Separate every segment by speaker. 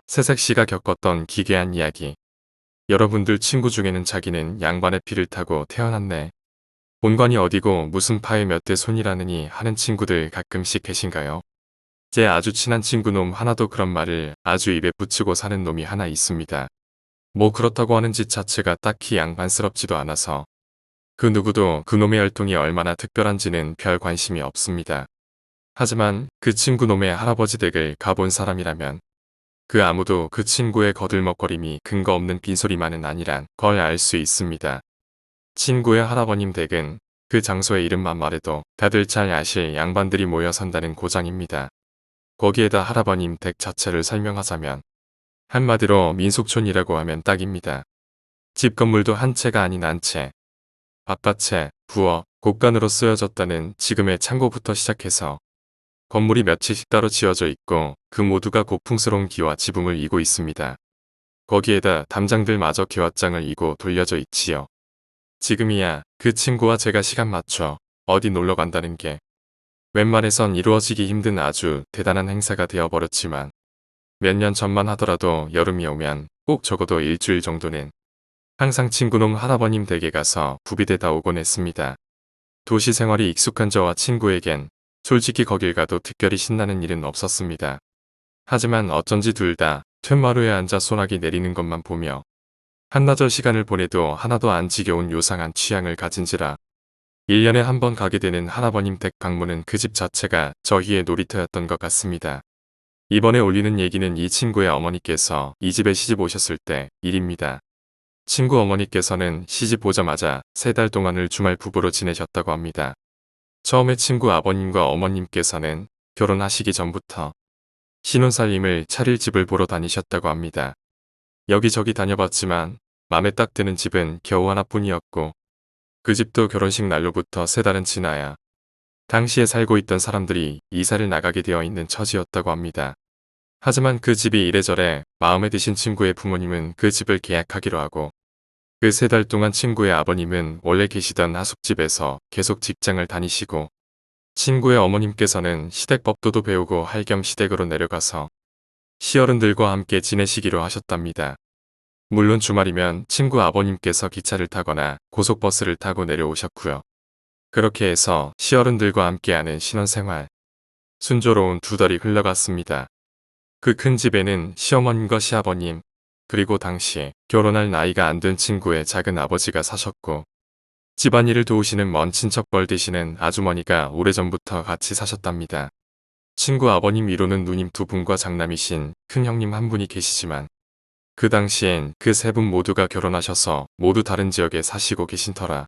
Speaker 1: 새색 씨가 겪었던 기괴한 이야기. 여러분들 친구 중에는 자기는 양반의 피를 타고 태어났네. 본관이 어디고 무슨 파의 몇 대 손이라느니 하는 친구들 가끔씩 계신가요? 제 아주 친한 친구 놈 하나도 그런 말을 아주 입에 붙이고 사는 놈이 하나 있습니다. 뭐 그렇다고 하는 짓 자체가 딱히 양반스럽지도 않아서 그 누구도 그 놈의 열통이 얼마나 특별한지는 별 관심이 없습니다. 하지만 그 친구 놈의 할아버지 댁을 가본 사람이라면 그 아무도 그 친구의 거들먹거림이 근거 없는 빈소리만은 아니란 걸 알 수 있습니다. 친구의 할아버님 댁은 그 장소의 이름만 말해도 다들 잘 아실 양반들이 모여 산다는 고장입니다. 거기에다 할아버님 댁 자체를 설명하자면 한마디로 민속촌이라고 하면 딱입니다. 집 건물도 한 채가 아닌 한 채, 바깥채, 부엌, 곡간으로 쓰여졌다는 지금의 창고부터 시작해서 건물이 몇 채씩 따로 지어져 있고 그 모두가 고풍스러운 기와 지붕을 이고 있습니다. 거기에다 담장들마저 기와장을 이고 돌려져 있지요. 지금이야 그 친구와 제가 시간 맞춰 어디 놀러 간다는 게 웬만해선 이루어지기 힘든 아주 대단한 행사가 되어버렸지만 몇 년 전만 하더라도 여름이 오면 꼭 적어도 일주일 정도는 항상 친구놈 할아버님 댁에 가서 부비대다 오곤 했습니다. 도시 생활이 익숙한 저와 친구에겐 솔직히 거길 가도 특별히 신나는 일은 없었습니다. 하지만 어쩐지 둘 다 툇마루에 앉아 소나기 내리는 것만 보며 한나절 시간을 보내도 하나도 안 지겨운 요상한 취향을 가진지라 1년에 한 번 가게 되는 할아버님 댁 방문은 그 집 자체가 저희의 놀이터였던 것 같습니다. 이번에 올리는 얘기는 이 친구의 어머니께서 이 집에 시집 오셨을 때 일입니다. 친구 어머니께서는 시집 오자마자 3달 동안을 주말 부부로 지내셨다고 합니다. 처음에 친구 아버님과 어머님께서는 결혼하시기 전부터 신혼살림을 차릴 집을 보러 다니셨다고 합니다. 여기저기 다녀봤지만 맘에 딱 드는 집은 겨우 하나뿐이었고 그 집도 결혼식 날로부터 3달은 지나야 당시에 살고 있던 사람들이 이사를 나가게 되어 있는 처지였다고 합니다. 하지만 그 집이 이래저래 마음에 드신 친구의 부모님은 그 집을 계약하기로 하고 그 3달 동안 친구의 아버님은 원래 계시던 하숙집에서 계속 직장을 다니시고 친구의 어머님께서는 시댁법도도 배우고 할 겸 시댁으로 내려가서 시어른들과 함께 지내시기로 하셨답니다. 물론 주말이면 친구 아버님께서 기차를 타거나 고속버스를 타고 내려오셨고요. 그렇게 해서 시어른들과 함께하는 신혼생활. 순조로운 2달이 흘러갔습니다. 그 큰 집에는 시어머님과 시아버님, 그리고 당시 결혼할 나이가 안 된 친구의 작은 아버지가 사셨고 집안일을 도우시는 먼 친척벌 되시는 아주머니가 오래전부터 같이 사셨답니다. 친구 아버님 위로는 누님 2분과 장남이신 큰형님 1분이 계시지만 그 당시엔 그 3분 모두가 결혼하셔서 모두 다른 지역에 사시고 계신 터라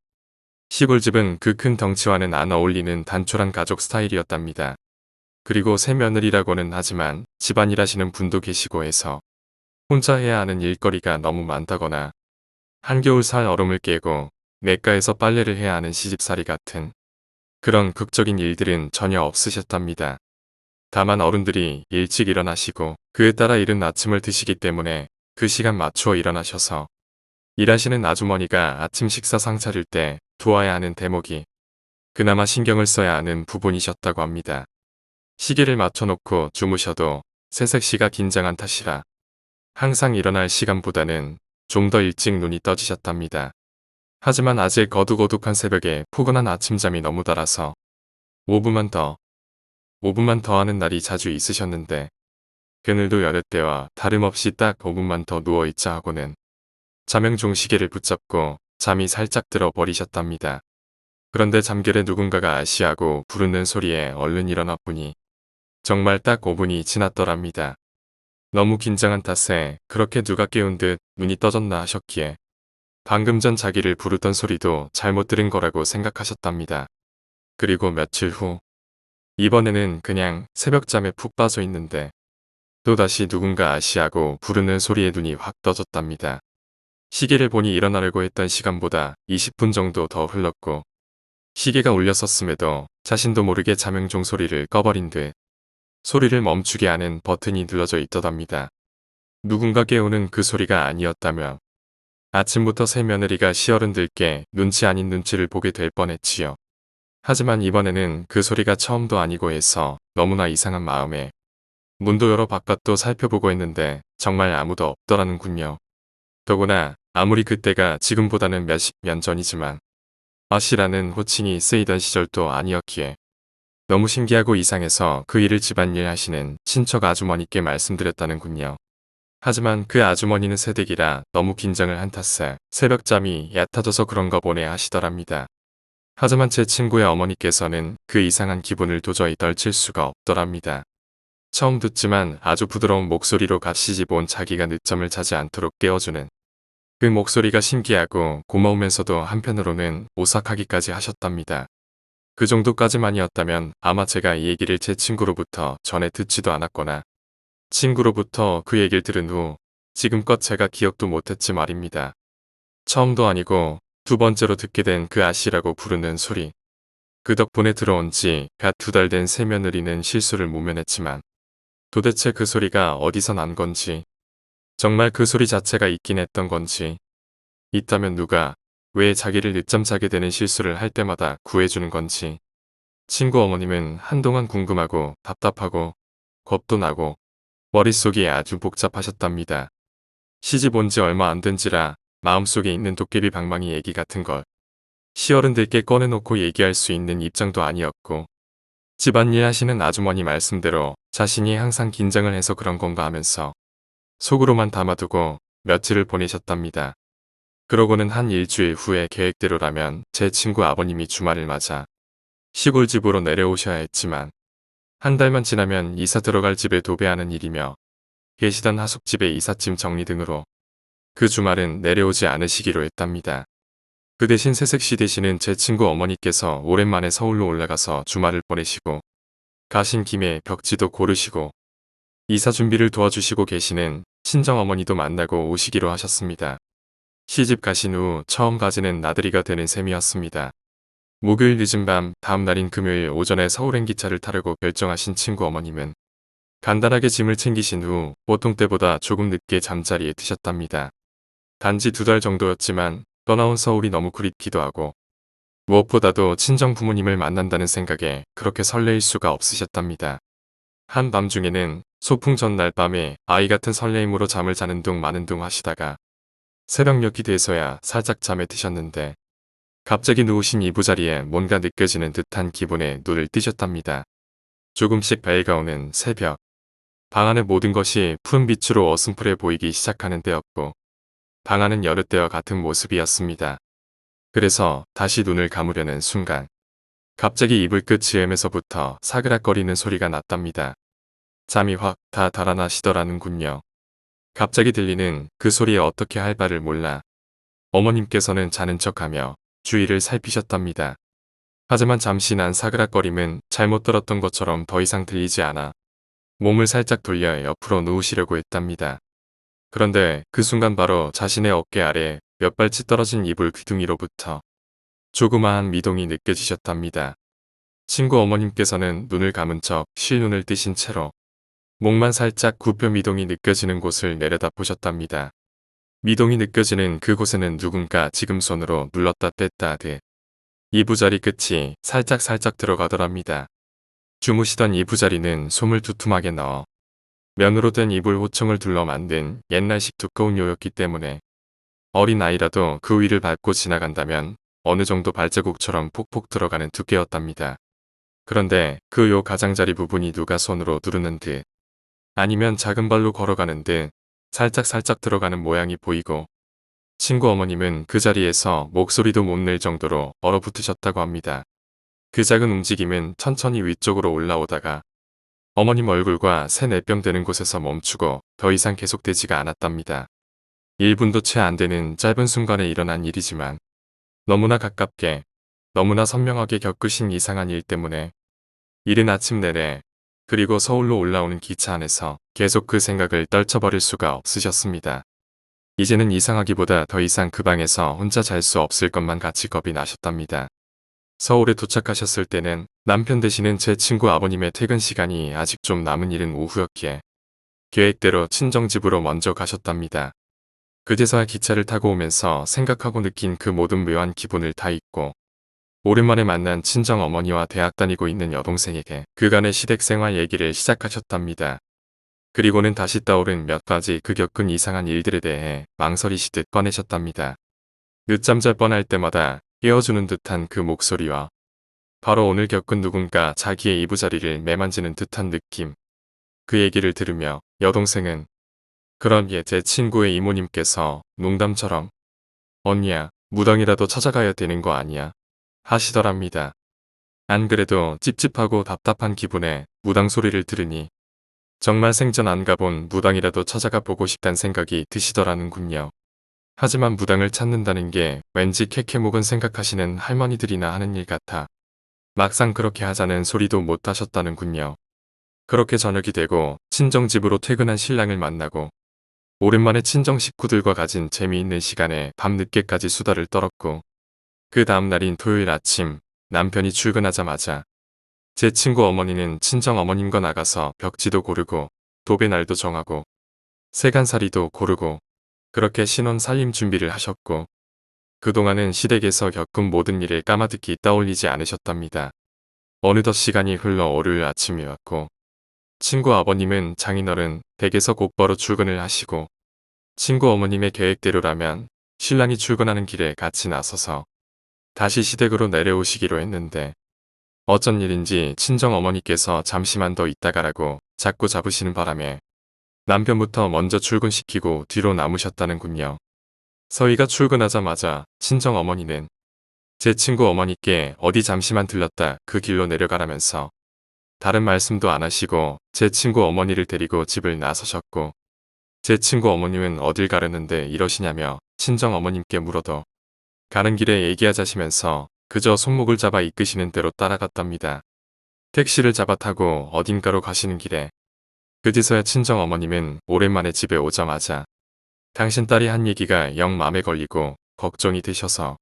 Speaker 1: 시골집은 그 큰 덩치와는 안 어울리는 단촐한 가족 스타일이었답니다. 그리고 새 며느리라고는 하지만 집안일 하시는 분도 계시고 해서 혼자 해야 하는 일거리가 너무 많다거나 한겨울 살 얼음을 깨고 냇가에서 빨래를 해야 하는 시집살이 같은 그런 극적인 일들은 전혀 없으셨답니다. 다만 어른들이 일찍 일어나시고 그에 따라 이른 아침을 드시기 때문에 그 시간 맞추어 일어나셔서 일하시는 아주머니가 아침 식사상 차릴 때 도와야 하는 대목이 그나마 신경을 써야 하는 부분이셨다고 합니다. 시계를 맞춰놓고 주무셔도 새색시가 긴장한 탓이라 항상 일어날 시간보다는 좀 더 일찍 눈이 떠지셨답니다. 하지만 아직 어둑어둑한 새벽에 포근한 아침잠이 너무 달아서 5분만 더 하는 날이 자주 있으셨는데 그늘도 여느 때와 다름없이 딱 5분만 더 누워있자 하고는 자명종 시계를 붙잡고 잠이 살짝 들어 버리셨답니다. 그런데 잠결에 누군가가 아시하고 부르는 소리에 얼른 일어나 보니 정말 딱 5분이 지났더랍니다. 너무 긴장한 탓에 그렇게 누가 깨운 듯 눈이 떠졌나 하셨기에 방금 전 자기를 부르던 소리도 잘못 들은 거라고 생각하셨답니다. 그리고 며칠 후 이번에는 그냥 새벽잠에 푹 빠져 있는데 또다시 누군가 아시하고 부르는 소리에 눈이 확 떠졌답니다. 시계를 보니 일어나려고 했던 시간보다 20분 정도 더 흘렀고 시계가 울렸었음에도 자신도 모르게 자명종 소리를 꺼버린 듯 소리를 멈추게 하는 버튼이 눌러져 있더답니다. 누군가 깨우는 그 소리가 아니었다며 아침부터 새 며느리가 시어른들께 눈치 아닌 눈치를 보게 될 뻔했지요. 하지만 이번에는 그 소리가 처음도 아니고 해서 너무나 이상한 마음에 문도 열어 바깥도 살펴보고 했는데 정말 아무도 없더라는군요. 더구나 아무리 그때가 지금보다는 몇십 년 전이지만 아씨라는 호칭이 쓰이던 시절도 아니었기에 너무 신기하고 이상해서 그 일을 집안일 하시는 친척 아주머니께 말씀드렸다는군요. 하지만 그 아주머니는 새댁이라 너무 긴장을 한 탓에 새벽잠이 얕아져서 그런가 보네 하시더랍니다. 하지만 제 친구의 어머니께서는 그 이상한 기분을 도저히 떨칠 수가 없더랍니다. 처음 듣지만 아주 부드러운 목소리로 갓 시집 온 자기가 늦잠을 자지 않도록 깨워주는 그 목소리가 신기하고 고마우면서도 한편으로는 오싹하기까지 하셨답니다. 그 정도까지만이었다면 아마 제가 이 얘기를 제 친구로부터 전에 듣지도 않았거나 친구로부터 그 얘기를 들은 후 지금껏 제가 기억도 못했지 말입니다. 처음도 아니고 두 번째로 듣게 된 그 아씨라고 부르는 소리. 그 덕분에 들어온 지 갓 2달 된 새며느리는 실수를 모면했지만 도대체 그 소리가 어디서 난 건지, 정말 그 소리 자체가 있긴 했던 건지, 있다면 누가 왜 자기를 늦잠 자게 되는 실수를 할 때마다 구해주는 건지, 친구 어머님은 한동안 궁금하고 답답하고 겁도 나고 머릿속이 아주 복잡하셨답니다. 시집 온 지 얼마 안 된지라 마음속에 있는 도깨비 방망이 얘기 같은 걸 시어른들께 꺼내놓고 얘기할 수 있는 입장도 아니었고 집안일 하시는 아주머니 말씀대로 자신이 항상 긴장을 해서 그런 건가 하면서 속으로만 담아두고 며칠을 보내셨답니다. 그러고는 한 일주일 후에 계획대로라면 제 친구 아버님이 주말을 맞아 시골집으로 내려오셔야 했지만 한 달만 지나면 이사 들어갈 집에 도배하는 일이며 계시던 하숙집의 이삿짐 정리 등으로 그 주말은 내려오지 않으시기로 했답니다. 그 대신 새색시 되시는 제 친구 어머니께서 오랜만에 서울로 올라가서 주말을 보내시고 가신 김에 벽지도 고르시고 이사 준비를 도와주시고 계시는 친정어머니도 만나고 오시기로 하셨습니다. 시집 가신 후 처음 가지는 나들이가 되는 셈이었습니다. 목요일 늦은 밤 다음 날인 금요일 오전에 서울행 기차를 타려고 결정하신 친구 어머님은 간단하게 짐을 챙기신 후 보통 때보다 조금 늦게 잠자리에 드셨답니다. 단지 2달 정도였지만 떠나온 서울이 너무 그립기도 하고 무엇보다도 친정 부모님을 만난다는 생각에 그렇게 설레일 수가 없으셨답니다. 한밤중에는 소풍 전날 밤에 아이 같은 설레임으로 잠을 자는 둥 마는 둥 하시다가 새벽녘이 돼서야 살짝 잠에 드셨는데 갑자기 누우신 이부자리에 뭔가 느껴지는 듯한 기분에 눈을 뜨셨답니다. 조금씩 밝아오는 새벽. 방 안의 모든 것이 푸른 빛으로 어슴푸레 보이기 시작하는 때였고 방 안은 여느 때와 같은 모습이었습니다. 그래서 다시 눈을 감으려는 순간 갑자기 이불 끝 즈음에서부터 사그락거리는 소리가 났답니다. 잠이 확 다 달아나시더라는군요. 갑자기 들리는 그 소리에 어떻게 할 바를 몰라 어머님께서는 자는 척하며 주위를 살피셨답니다. 하지만 잠시 난 사그락거림은 잘못 들었던 것처럼 더 이상 들리지 않아 몸을 살짝 돌려 옆으로 누우시려고 했답니다. 그런데 그 순간 바로 자신의 어깨 아래 몇 발치 떨어진 이불 귀둥이로부터 조그마한 미동이 느껴지셨답니다. 친구 어머님께서는 눈을 감은 척 실눈을 뜨신 채로 목만 살짝 굽혀 미동이 느껴지는 곳을 내려다 보셨답니다. 미동이 느껴지는 그곳에는 누군가 지금 손으로 눌렀다 뗐다 하듯 이부자리 끝이 살짝 들어가더랍니다. 주무시던 이부자리는 솜을 두툼하게 넣어 면으로 된 이불 호청을 둘러 만든 옛날식 두꺼운 요였기 때문에 어린 아이라도 그 위를 밟고 지나간다면 어느 정도 발자국처럼 폭폭 들어가는 두께였답니다. 그런데 그 요 가장자리 부분이 누가 손으로 누르는 듯 아니면 작은 발로 걸어가는 듯 살짝 들어가는 모양이 보이고 친구 어머님은 그 자리에서 목소리도 못 낼 정도로 얼어붙으셨다고 합니다. 그 작은 움직임은 천천히 위쪽으로 올라오다가 어머님 얼굴과 새 내병 되는 곳에서 멈추고 더 이상 계속되지가 않았답니다. 1분도 채 안 되는 짧은 순간에 일어난 일이지만 너무나 가깝게 너무나 선명하게 겪으신 이상한 일 때문에 이른 아침 내내 그리고 서울로 올라오는 기차 안에서 계속 그 생각을 떨쳐버릴 수가 없으셨습니다. 이제는 이상하기보다 더 이상 그 방에서 혼자 잘 수 없을 것만 같이 겁이 나셨답니다. 서울에 도착하셨을 때는 남편 되시는 제 친구 아버님의 퇴근 시간이 아직 좀 남은 이른 오후였기에 계획대로 친정집으로 먼저 가셨답니다. 그제서야 기차를 타고 오면서 생각하고 느낀 그 모든 묘한 기분을 다 잊고 오랜만에 만난 친정 어머니와 대학 다니고 있는 여동생에게 그간의 시댁 생활 얘기를 시작하셨답니다. 그리고는 다시 떠오른 몇 가지 그 겪은 이상한 일들에 대해 망설이시듯 꺼내셨답니다. 늦잠 잘 뻔할 때마다 깨워주는 듯한 그 목소리와 바로 오늘 겪은 누군가 자기의 이부자리를 매만지는 듯한 느낌. 그 얘기를 들으며 여동생은 그럼 제 친구의 이모님께서 농담처럼 언니야 무당이라도 찾아가야 되는 거 아니야 하시더랍니다. 안 그래도 찝찝하고 답답한 기분에 무당 소리를 들으니 정말 생전 안 가본 무당이라도 찾아가 보고 싶단 생각이 드시더라는군요. 하지만 무당을 찾는다는 게 왠지 캐캐묵은 생각하시는 할머니들이나 하는 일 같아 막상 그렇게 하자는 소리도 못 하셨다는군요. 그렇게 저녁이 되고 친정집으로 퇴근한 신랑을 만나고 오랜만에 친정 식구들과 가진 재미있는 시간에 밤늦게까지 수다를 떨었고 그 다음날인 토요일 아침 남편이 출근하자마자 제 친구 어머니는 친정 어머님과 나가서 벽지도 고르고 도배 날도 정하고 세간살이도 고르고 그렇게 신혼 살림 준비를 하셨고 그동안은 시댁에서 겪은 모든 일을 까마득히 떠올리지 않으셨답니다. 어느덧 시간이 흘러 월요일 아침이 왔고 친구 아버님은 장인어른 댁에서 곧바로 출근을 하시고 친구 어머님의 계획대로라면 신랑이 출근하는 길에 같이 나서서 다시 시댁으로 내려오시기로 했는데 어쩐 일인지 친정 어머니께서 잠시만 더 있다가라고 자꾸 잡으시는 바람에 남편부터 먼저 출근시키고 뒤로 남으셨다는군요. 서희가 출근하자마자 친정 어머니는 제 친구 어머니께 어디 잠시만 들렀다 그 길로 내려가라면서 다른 말씀도 안 하시고 제 친구 어머니를 데리고 집을 나서셨고 제 친구 어머님은 어딜 가려는데 이러시냐며 친정 어머님께 물어도 가는 길에 얘기하자시면서 그저 손목을 잡아 이끄시는 대로 따라갔답니다. 택시를 잡아 타고 어딘가로 가시는 길에 그제서야 친정 어머님은 오랜만에 집에 오자마자 당신 딸이 한 얘기가 영 맘에 걸리고 걱정이 되셔서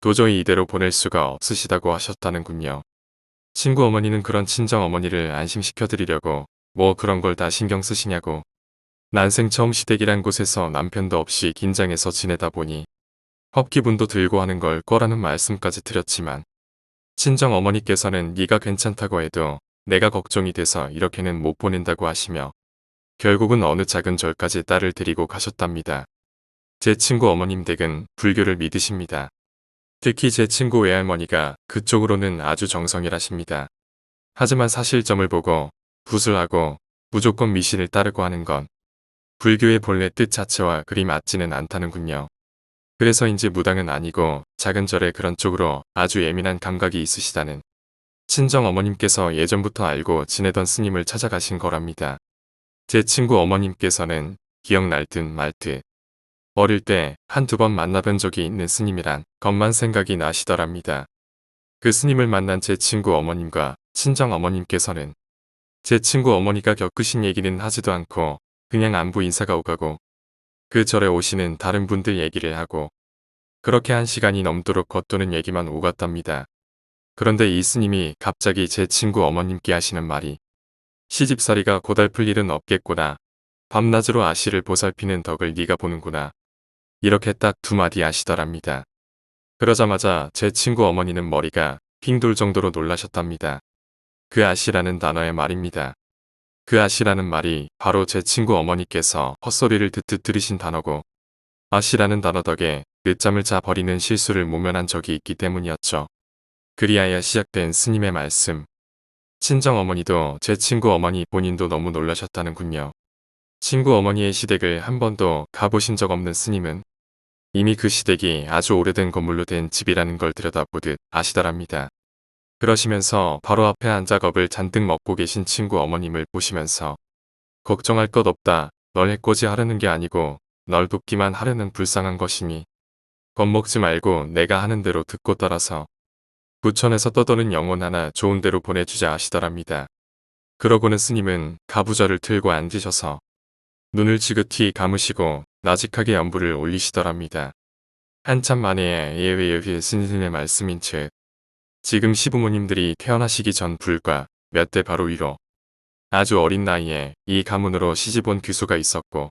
Speaker 1: 도저히 이대로 보낼 수가 없으시다고 하셨다는군요. 친구 어머니는 그런 친정 어머니를 안심시켜드리려고 뭐 그런 걸 다 신경 쓰시냐고 난생 처음 시댁이란 곳에서 남편도 없이 긴장해서 지내다 보니 헛기분도 들고 하는 걸 거라는 말씀까지 드렸지만 친정 어머니께서는 네가 괜찮다고 해도 내가 걱정이 돼서 이렇게는 못 보낸다고 하시며 결국은 어느 작은 절까지 딸을 데리고 가셨답니다. 제 친구 어머님 댁은 불교를 믿으십니다. 특히 제 친구 외할머니가 그쪽으로는 아주 정성이라십니다. 하지만 사실점을 보고 붓을 하고 무조건 미신을 따르고 하는 건 불교의 본래 뜻 자체와 그리 맞지는 않다는군요. 그래서인지 무당은 아니고 작은 절에 그런 쪽으로 아주 예민한 감각이 있으시다는 친정 어머님께서 예전부터 알고 지내던 스님을 찾아가신 거랍니다. 제 친구 어머님께서는 기억날 듯 말 듯 어릴 때 한두 번 만나본 적이 있는 스님이란 것만 생각이 나시더랍니다. 그 스님을 만난 제 친구 어머님과 친정 어머님께서는 제 친구 어머니가 겪으신 얘기는 하지도 않고 그냥 안부 인사가 오가고 그 절에 오시는 다른 분들 얘기를 하고 그렇게 한 시간이 넘도록 겉도는 얘기만 오갔답니다. 그런데 이 스님이 갑자기 제 친구 어머님께 하시는 말이 시집살이가 고달플 일은 없겠구나. 밤낮으로 아씨를 보살피는 덕을 네가 보는구나. 이렇게 딱 두 마디 하시더랍니다. 그러자마자 제 친구 어머니는 머리가 핑 돌 정도로 놀라셨답니다. 그 아씨라는 단어의 말입니다. 그 아씨라는 말이 바로 제 친구 어머니께서 헛소리를 듣듯 들으신 단어고 아씨라는 단어 덕에 늦잠을 자 버리는 실수를 모면한 적이 있기 때문이었죠. 그리하여 시작된 스님의 말씀. 친정 어머니도 제 친구 어머니 본인도 너무 놀라셨다는군요. 친구 어머니의 시댁을 한 번도 가보신 적 없는 스님은 이미 그 시댁이 아주 오래된 건물로 된 집이라는 걸 들여다보듯 아시더랍니다. 그러시면서 바로 앞에 앉아 겁을 잔뜩 먹고 계신 친구 어머님을 보시면서 걱정할 것 없다. 널 해코지 하려는 게 아니고 널 돕기만 하려는 불쌍한 것이니 겁먹지 말고 내가 하는 대로 듣고 따라서 부천에서 떠도는 영혼 하나 좋은 데로 보내주자 하시더랍니다. 그러고는 스님은 가부좌를 틀고 앉으셔서 눈을 지긋히 감으시고 나직하게 연불을 올리시더랍니다. 한참 만에 예외의 스님의 말씀인 즉 지금 시부모님들이 태어나시기 전 불과 몇 대 바로 위로 아주 어린 나이에 이 가문으로 시집 온 교수가 있었고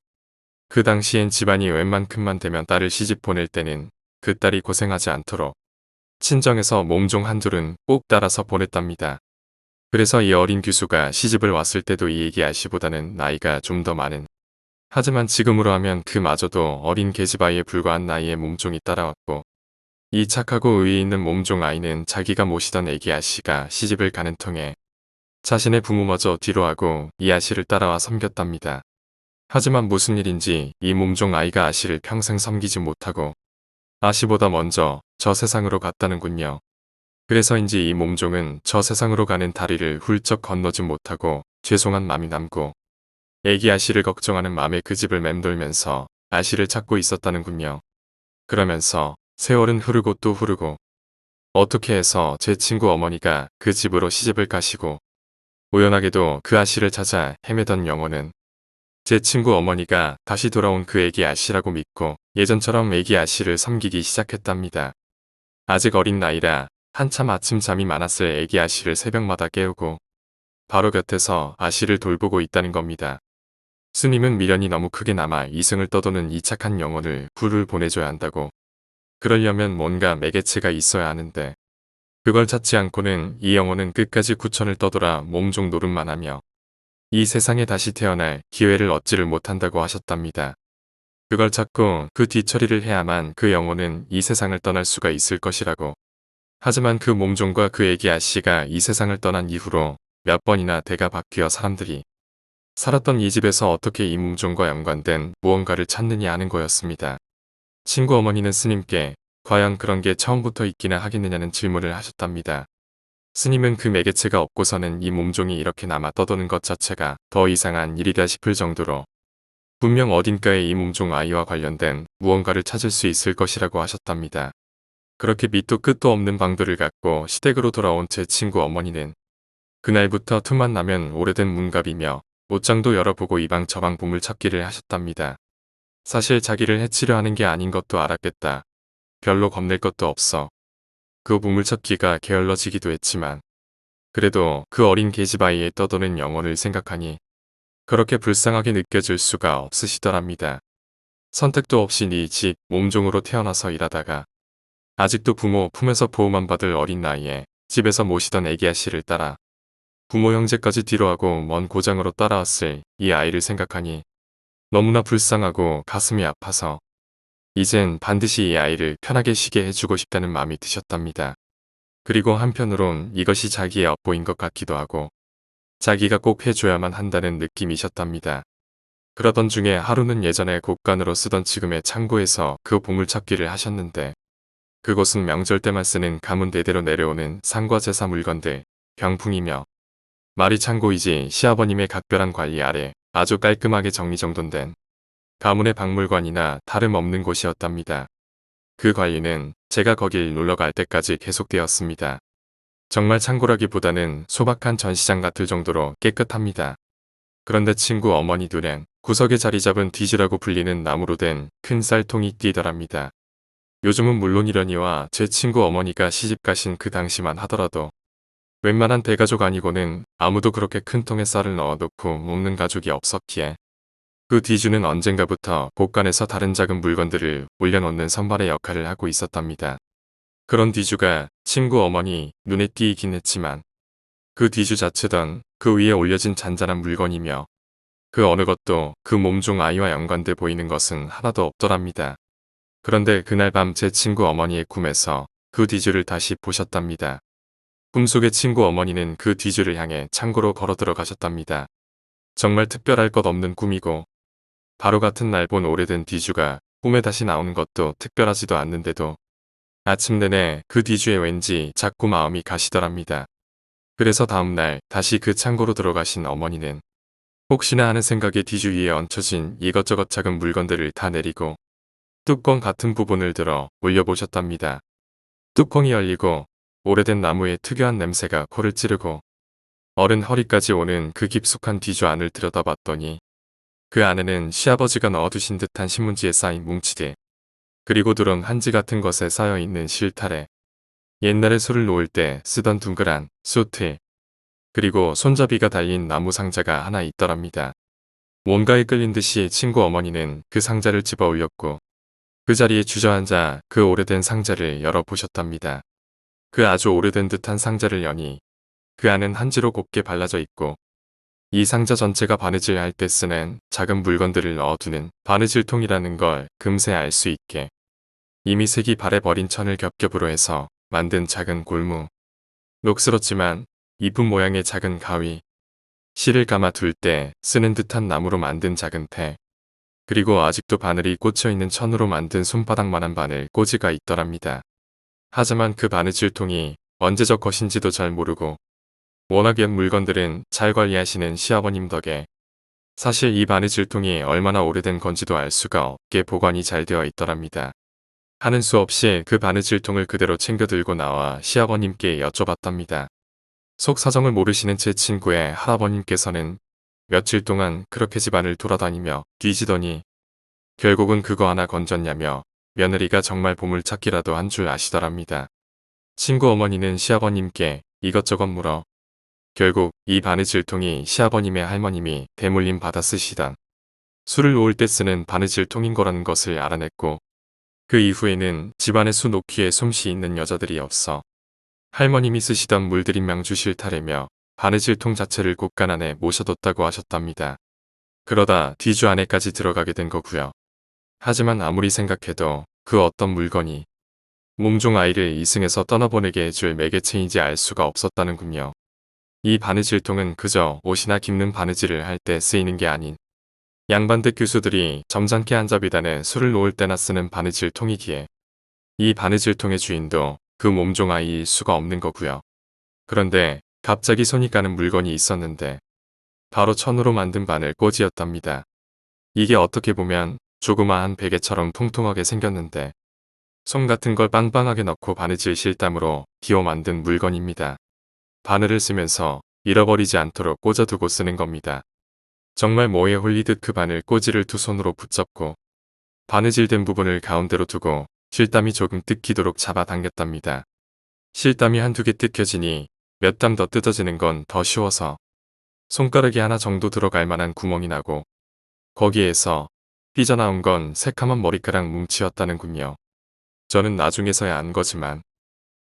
Speaker 1: 그 당시엔 집안이 웬만큼만 되면 딸을 시집 보낼 때는 그 딸이 고생하지 않도록 친정에서 몸종 한 줄은 꼭 따라서 보냈답니다. 그래서 이 어린 교수가 시집을 왔을 때도 이 애기 아씨보다는 나이가 좀 더 많은, 하지만 지금으로 하면 그마저도 어린 계집아이에 불과한 나이의 몸종이 따라왔고, 이 착하고 의리 있는 몸종 아이는 자기가 모시던 애기 아씨가 시집을 가는 통에 자신의 부모마저 뒤로하고 이 아씨를 따라와 섬겼답니다. 하지만 무슨 일인지 이 몸종 아이가 아씨를 평생 섬기지 못하고 아씨보다 먼저 저 세상으로 갔다는군요. 그래서인지 이 몸종은 저 세상으로 가는 다리를 훌쩍 건너지 못하고 죄송한 마음이 남고 애기 아씨를 걱정하는 마음에 그 집을 맴돌면서 아씨를 찾고 있었다는군요. 그러면서 세월은 흐르고 또 흐르고 어떻게 해서 제 친구 어머니가 그 집으로 시집을 가시고 우연하게도 그 아씨를 찾아 헤매던 영혼은 제 친구 어머니가 다시 돌아온 그 애기 아씨라고 믿고 예전처럼 애기 아씨를 섬기기 시작했답니다. 아직 어린 나이라 한참 아침 잠이 많았을 애기 아씨를 새벽마다 깨우고 바로 곁에서 아씨를 돌보고 있다는 겁니다. 스님은 미련이 너무 크게 남아 이승을 떠도는 이 착한 영혼을 굴을 보내줘야 한다고. 그러려면 뭔가 매개체가 있어야 하는데 그걸 찾지 않고는 이 영혼은 끝까지 구천을 떠돌아 몸종 노릇만 하며 이 세상에 다시 태어날 기회를 얻지를 못한다고 하셨답니다. 그걸 찾고 그 뒤처리를 해야만 그 영혼은 이 세상을 떠날 수가 있을 것이라고. 하지만 그 몸종과 그 애기 아씨가 이 세상을 떠난 이후로 몇 번이나 대가 바뀌어 사람들이 살았던 이 집에서 어떻게 이 몸종과 연관된 무언가를 찾느냐 하는 거였습니다. 친구 어머니는 스님께 과연 그런 게 처음부터 있기나 하겠느냐는 질문을 하셨답니다. 스님은 그 매개체가 없고서는 이 몸종이 이렇게 남아 떠도는 것 자체가 더 이상한 일이다 싶을 정도로 분명 어딘가에 이 몸종 아이와 관련된 무언가를 찾을 수 있을 것이라고 하셨답니다. 그렇게 밑도 끝도 없는 방도를 갖고 시댁으로 돌아온 제 친구 어머니는 그날부터 틈만 나면 오래된 문갑이며 옷장도 열어보고 이방 저방 보물찾기를 하셨답니다. 사실 자기를 해치려 하는 게 아닌 것도 알았겠다. 별로 겁낼 것도 없어. 그 보물찾기가 게을러지기도 했지만 그래도 그 어린 계집아이의 떠도는 영혼을 생각하니 그렇게 불쌍하게 느껴질 수가 없으시더랍니다. 선택도 없이 네 집 몸종으로 태어나서 일하다가 아직도 부모 품에서 보호만 받을 어린 나이에 집에서 모시던 애기 아씨를 따라 부모 형제까지 뒤로하고 먼 고장으로 따라왔을 이 아이를 생각하니 너무나 불쌍하고 가슴이 아파서 이젠 반드시 이 아이를 편하게 쉬게 해주고 싶다는 마음이 드셨답니다. 그리고 한편으론 이것이 자기의 업보인 것 같기도 하고 자기가 꼭 해줘야만 한다는 느낌이셨답니다. 그러던 중에 하루는 예전에 곳간으로 쓰던 지금의 창고에서 그 보물찾기를 하셨는데 그곳은 명절 때만 쓰는 가문 대대로 내려오는 상과제사 물건들, 병풍이며 말이 창고이지 시아버님의 각별한 관리 아래 아주 깔끔하게 정리정돈된 가문의 박물관이나 다름없는 곳이었답니다. 그 관리는 제가 거길 놀러갈 때까지 계속되었습니다. 정말 창고라기보다는 소박한 전시장 같을 정도로 깨끗합니다. 그런데 친구 어머니 눈엔 구석에 자리 잡은 뒤지라고 불리는 나무로 된 큰 쌀통이 띄더랍니다. 요즘은 물론이려니와 제 친구 어머니가 시집 가신 그 당시만 하더라도 웬만한 대가족 아니고는 아무도 그렇게 큰 통에 쌀을 넣어놓고 먹는 가족이 없었기에 그 뒤주는 언젠가부터 곳간에서 다른 작은 물건들을 올려놓는 선발의 역할을 하고 있었답니다. 그런 뒤주가 친구 어머니 눈에 띄긴 했지만 그 뒤주 자체던 그 위에 올려진 잔잔한 물건이며 그 어느 것도 그 몸종 아이와 연관돼 보이는 것은 하나도 없더랍니다. 그런데 그날 밤 제 친구 어머니의 꿈에서 그 뒤주를 다시 보셨답니다. 꿈속의 친구 어머니는 그 뒤주를 향해 창고로 걸어 들어가셨답니다. 정말 특별할 것 없는 꿈이고 바로 같은 날 본 오래된 뒤주가 꿈에 다시 나오는 것도 특별하지도 않는데도 아침 내내 그 뒤주에 왠지 자꾸 마음이 가시더랍니다. 그래서 다음날 다시 그 창고로 들어가신 어머니는 혹시나 하는 생각에 뒤주 위에 얹혀진 이것저것 작은 물건들을 다 내리고 뚜껑 같은 부분을 들어 올려보셨답니다. 뚜껑이 열리고 오래된 나무의 특유한 냄새가 코를 찌르고 어른 허리까지 오는 그 깊숙한 뒤주 안을 들여다봤더니 그 안에는 시아버지가 넣어두신 듯한 신문지에 쌓인 뭉치들 그리고 두른 한지 같은 것에 쌓여있는 실타래 옛날에 술을 놓을 때 쓰던 둥그란 솥틀 그리고 손잡이가 달린 나무 상자가 하나 있더랍니다. 뭔가에 끌린 듯이 친구 어머니는 그 상자를 집어 올렸고 그 자리에 주저앉아 그 오래된 상자를 열어보셨답니다. 그 아주 오래된 듯한 상자를 여니 그 안은 한지로 곱게 발라져 있고 이 상자 전체가 바느질 할 때 쓰는 작은 물건들을 넣어두는 바느질통이라는 걸 금세 알 수 있게 이미 색이 바래버린 천을 겹겹으로 해서 만든 작은 골무, 녹스럽지만 이쁜 모양의 작은 가위, 실을 감아 둘 때 쓰는 듯한 나무로 만든 작은 패, 그리고 아직도 바늘이 꽂혀있는 천으로 만든 손바닥만한 바늘 꽂이가 있더랍니다. 하지만 그 바느질통이 언제적 것인지도 잘 모르고 워낙 옛 물건들은 잘 관리하시는 시아버님 덕에 사실 이 바느질통이 얼마나 오래된 건지도 알 수가 없게 보관이 잘 되어 있더랍니다. 하는 수 없이 그 바느질통을 그대로 챙겨 들고 나와 시아버님께 여쭤봤답니다. 속 사정을 모르시는 제 친구의 할아버님께서는 며칠 동안 그렇게 집안을 돌아다니며 뒤지더니 결국은 그거 하나 건졌냐며 며느리가 정말 보물찾기라도 한 줄 아시더랍니다. 친구 어머니는 시아버님께 이것저것 물어 결국 이 바느질통이 시아버님의 할머님이 대물림 받아 쓰시던 술을 놓을 때 쓰는 바느질통인 거라는 것을 알아냈고 그 이후에는 집안에 수 놓기에 솜씨 있는 여자들이 없어 할머님이 쓰시던 물들인명 주실 타래며 바느질통 자체를 곳간 안에 모셔뒀다고 하셨답니다. 그러다 뒤주 안에까지 들어가게 된 거고요. 하지만 아무리 생각해도 그 어떤 물건이 몸종 아이를 이승에서 떠나보내게 해줄 매개체인지 알 수가 없었다는군요. 이 바느질통은 그저 옷이나 깁는 바느질을 할 때 쓰이는 게 아닌 양반댁 교수들이 점잖게 앉아 비단에 술을 놓을 때나 쓰는 바느질통이기에 이 바느질통의 주인도 그 몸종 아이일 수가 없는 거고요. 그런데 갑자기 손이 가는 물건이 있었는데 바로 천으로 만든 바늘 꽂이였답니다. 이게 어떻게 보면 조그마한 베개처럼 통통하게 생겼는데 솜 같은 걸 빵빵하게 넣고 바느질 실담으로 기어 만든 물건입니다. 바늘을 쓰면서 잃어버리지 않도록 꽂아두고 쓰는 겁니다. 정말 뭐에 홀리듯 그 바늘 꽂이를 두 손으로 붙잡고 바느질된 부분을 가운데로 두고 실땀이 조금 뜯기도록 잡아당겼답니다. 실땀이 한두 개 뜯겨지니 몇 땀 더 뜯어지는 건 더 쉬워서 손가락이 하나 정도 들어갈 만한 구멍이 나고 거기에서 삐져나온 건 새카만 머리카락 뭉치였다는군요. 저는 나중에서야 안 거지만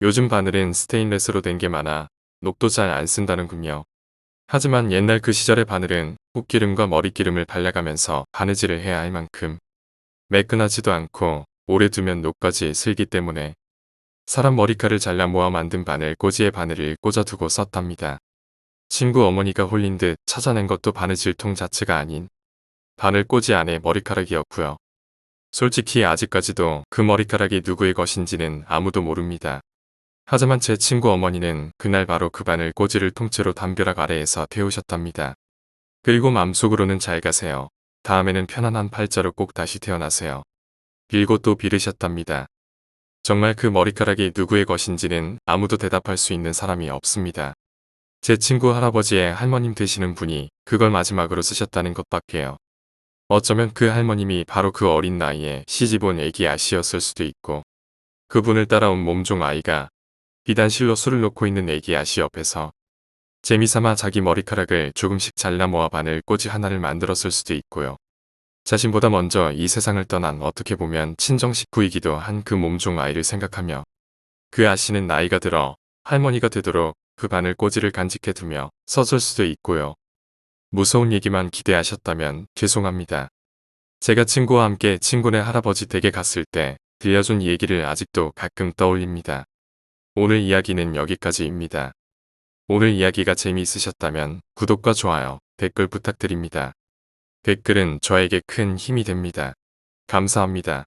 Speaker 1: 요즘 바늘은 스테인레스로 된 게 많아 녹도 잘 안 쓴다는군요. 하지만 옛날 그 시절의 바늘은 흙기름과 머리기름을 발라가면서 바느질을 해야 할 만큼 매끈하지도 않고 오래 두면 녹까지 슬기 때문에 사람 머리카락을 잘라 모아 만든 바늘 꽂이에 바늘을 꽂아두고 썼답니다. 친구 어머니가 홀린 듯 찾아낸 것도 바느질통 자체가 아닌 바늘 꽂이 안에 머리카락이었고요. 솔직히 아직까지도 그 머리카락이 누구의 것인지는 아무도 모릅니다. 하지만 제 친구 어머니는 그날 바로 그 바늘 꽂이를 통째로 담벼락 아래에서 태우셨답니다. 그리고 맘속으로는 잘 가세요. 다음에는 편안한 팔자로 꼭 다시 태어나세요. 빌고 또 빌으셨답니다. 정말 그 머리카락이 누구의 것인지는 아무도 대답할 수 있는 사람이 없습니다. 제 친구 할아버지의 할머님 되시는 분이 그걸 마지막으로 쓰셨다는 것밖에요. 어쩌면 그 할머님이 바로 그 어린 나이에 시집온 애기 아씨였을 수도 있고 그분을 따라온 몸종 아이가 비단실로 술을 놓고 있는 애기 아씨 옆에서 재미삼아 자기 머리카락을 조금씩 잘라 모아 바늘 꽂이 하나를 만들었을 수도 있고요. 자신보다 먼저 이 세상을 떠난 어떻게 보면 친정 식구이기도 한 그 몸종 아이를 생각하며 그 아씨는 나이가 들어 할머니가 되도록 그 바늘 꽂이를 간직해두며 써줄 수도 있고요. 무서운 얘기만 기대하셨다면 죄송합니다. 제가 친구와 함께 친구네 할아버지 댁에 갔을 때 들려준 얘기를 아직도 가끔 떠올립니다. 오늘 이야기는 여기까지입니다. 오늘 이야기가 재미있으셨다면 구독과 좋아요, 댓글 부탁드립니다. 댓글은 저에게 큰 힘이 됩니다. 감사합니다.